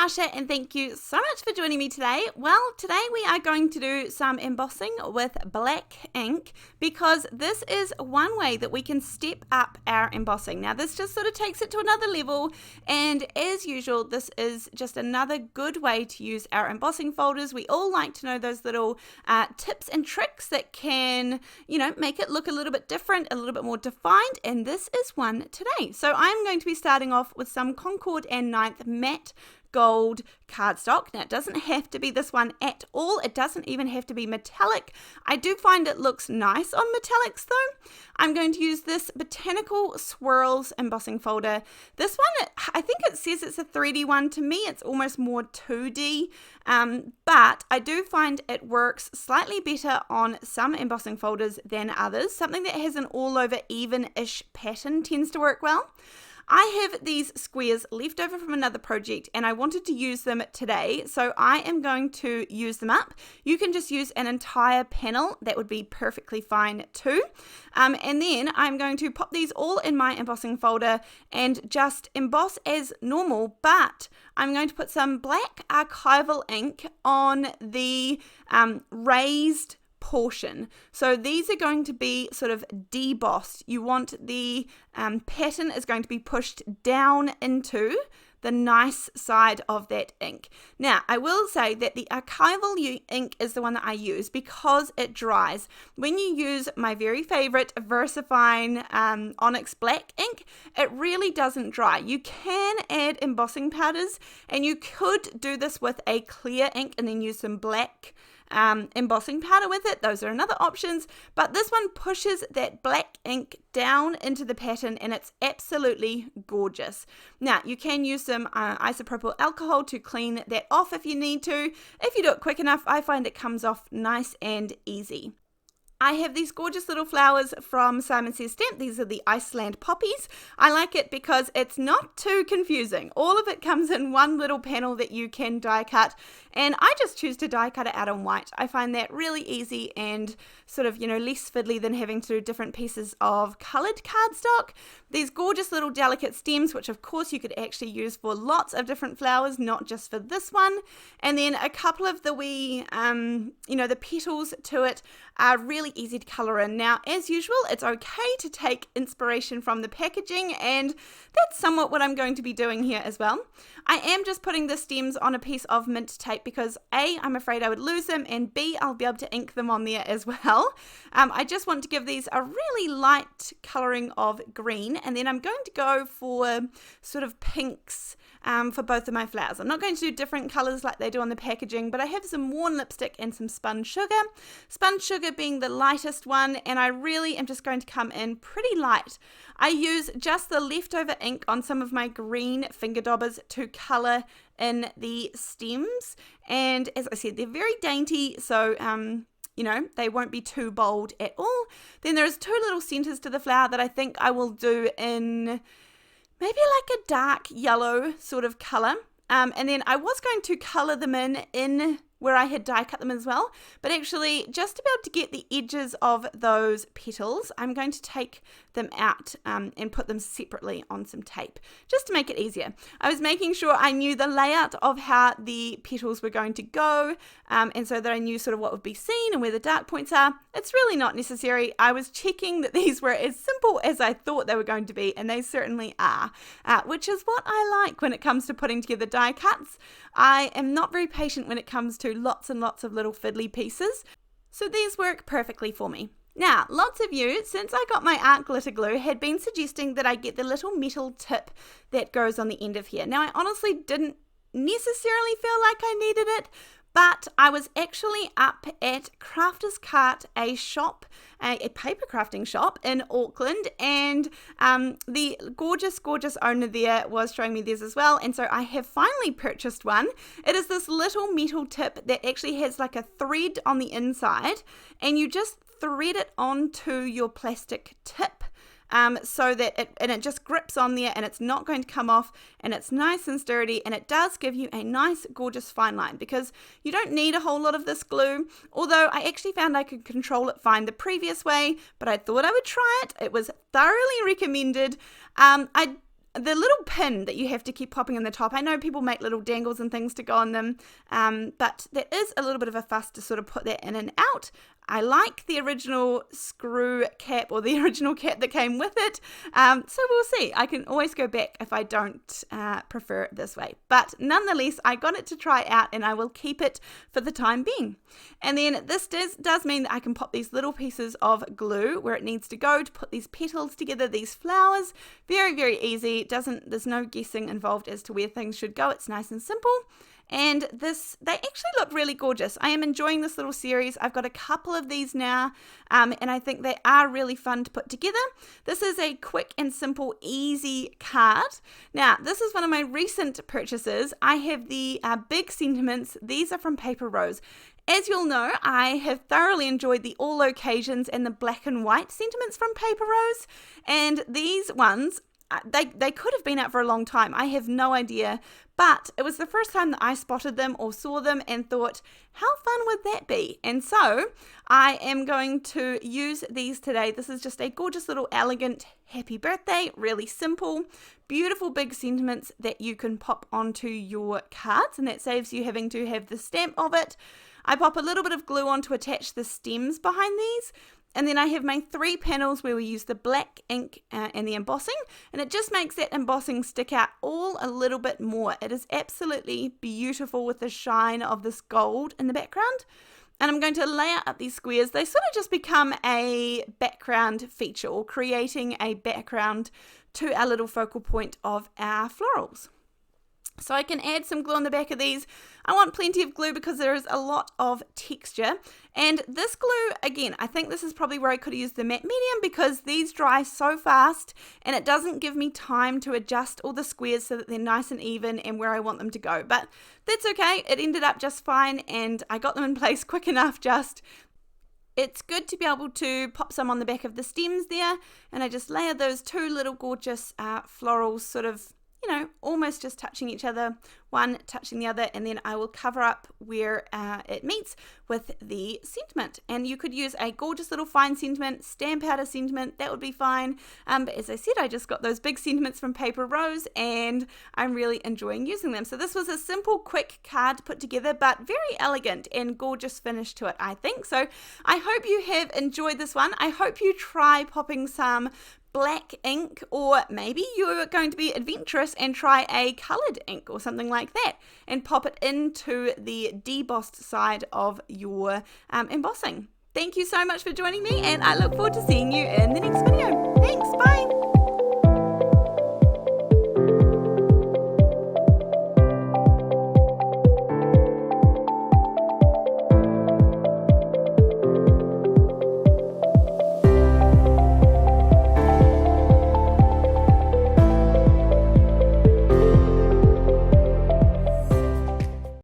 Natasha and thank you so much for joining me today. Well, today we are going to do some embossing with black ink because this is one way that we can step up our embossing. Now this just sort of takes it to another level, and as usual this is just another good way to use our embossing folders. We all like to know those little tips and tricks that can, make it look a little bit different, a little bit more defined, and this is one today. So I'm going to be starting off with some Concord and 9th matte gold cardstock. Now it doesn't have to be this one at all. It doesn't even have to be metallic. I do find it looks nice on metallics though. I'm going to use this Botanical Swirls embossing folder. This one, I think it says it's a 3D one. To me it's almost more 2D, but I do find it works slightly better on some embossing folders than others. Something that has an all over even-ish pattern tends to work well. I have these squares left over from another project and I wanted to use them today, so I am going to use them up. You can just use an entire panel, that would be perfectly fine too. And then I'm going to pop these all in my embossing folder and just emboss as normal, but I'm going to put some black Archival ink on the raised portion. So these are going to be sort of debossed. You want the pattern is going to be pushed down into the nice side of that ink. Now, I will say that the Archival ink is the one that I use because it dries. When you use my very favorite VersaFine Onyx Black ink, it really doesn't dry. You can add embossing powders and you could do this with a clear ink and then use some black embossing powder with it. Those are another options, but this one pushes that black ink down into the pattern and it's absolutely gorgeous. Now you can use some isopropyl alcohol to clean that off if you need to. If you do it quick enough, I find it comes off nice and easy. I have these gorgeous little flowers from Simon Says Stamp. These are the Iceland Poppies. I like it because it's not too confusing. All of it comes in one little panel that you can die cut, and I just choose to die cut it out on white. I find that really easy and sort of, less fiddly than having to do different pieces of coloured cardstock. These gorgeous little delicate stems, which of course you could actually use for lots of different flowers, not just for this one. And then a couple of the wee, the petals to it are really easy to colour in. Now, as usual, it's okay to take inspiration from the packaging, and that's somewhat what I'm going to be doing here as well. I am just putting the stems on a piece of mint tape because A, I'm afraid I would lose them, and B, I'll be able to ink them on there as well. I just want to give these a really light colouring of green, and then I'm going to go for sort of pinks for both of my flowers. I'm not going to do different colours like they do on the packaging, but I have some worn lipstick and some spun sugar. Spun sugar being the lightest one, and I really am just going to come in pretty light. I use just the leftover ink on some of my green finger daubers to colour in the stems, and as I said, they're very dainty, so they won't be too bold at all. Then there's two little centres to the flower that I think I will do in maybe like a dark yellow sort of colour. And then I was going to colour them in where I had die cut them as well, but actually just to be able to get the edges of those petals, I'm going to take them out and put them separately on some tape just to make it easier. I was making sure I knew the layout of how the petals were going to go, and so that I knew sort of what would be seen and where the dark points are. It's really not necessary. I was checking that these were as simple as I thought they were going to be, and they certainly are, which is what I like when it comes to putting together die cuts. I am not very patient when it comes to lots and lots of little fiddly pieces, so these work perfectly for me. Now, lots of you, since I got my art glitter glue, had been suggesting that I get the little metal tip that goes on the end of here. Now, I honestly didn't necessarily feel like I needed it, but I was actually up at Crafters Cart, a shop, a paper crafting shop in Auckland, and the gorgeous owner there was showing me theirs as well, and so I have finally purchased one. It is this little metal tip that actually has like a thread on the inside, and you just thread it onto your plastic tip. So that it just grips on there and it's not going to come off, and it's nice and sturdy, and it does give you a nice gorgeous fine line because you don't need a whole lot of this glue, although I actually found I could control it fine the previous way, but I thought I would try it. It was thoroughly recommended. the little pin that you have to keep popping on the top, I know people make little dangles and things to go on them, but there is a little bit of a fuss to sort of put that in and out. I like the original screw cap, or the original cap that came with it, so we'll see. I can always go back if I don't prefer it this way, but nonetheless I got it to try out and I will keep it for the time being. And then this does mean that I can pop these little pieces of glue where it needs to go to put these petals together, these flowers. Very, very easy. There's no guessing involved as to where things should go. It's nice and simple. And they actually look really gorgeous. I am enjoying this little series. I've got a couple of these now, and I think they are really fun to put together. This is a quick and simple, easy card. Now, this is one of my recent purchases. I have the big sentiments. These are from Paper Rose. As you'll know, I have thoroughly enjoyed the all occasions and the black and white sentiments from Paper Rose, and these ones, they could have been out for a long time. I have no idea, but it was the first time that I spotted them or saw them and thought, how fun would that be? And so I am going to use these today. This is just a gorgeous little elegant happy birthday, really simple, beautiful big sentiments that you can pop onto your cards, and that saves you having to have the stamp of it. I pop a little bit of glue on to attach the stems behind these. And then I have my 3 panels where we use the black ink and the embossing, and it just makes that embossing stick out all a little bit more. It is absolutely beautiful with the shine of this gold in the background. And I'm going to layer up these squares. They sort of just become a background feature, or creating a background to our little focal point of our florals. So I can add some glue on the back of these. I want plenty of glue because there is a lot of texture. And this glue, again, I think this is probably where I could have used the matte medium, because these dry so fast and it doesn't give me time to adjust all the squares so that they're nice and even and where I want them to go. But that's okay. It ended up just fine and I got them in place quick enough just. It's good to be able to pop some on the back of the stems there. And I just layer those 2 little gorgeous florals sort of, almost just touching each other, one touching the other, and then I will cover up where it meets with the sentiment. And you could use a gorgeous little fine sentiment, stamp out a sentiment, that would be fine. But as I said, I just got those big sentiments from Paper Rose and I'm really enjoying using them. So this was a simple, quick card put together, but very elegant and gorgeous finish to it, I think. So I hope you have enjoyed this one. I hope you try popping some black ink, or maybe you're going to be adventurous and try a coloured ink or something like that and pop it into the debossed side of your embossing. Thank you so much for joining me, and I look forward to seeing you in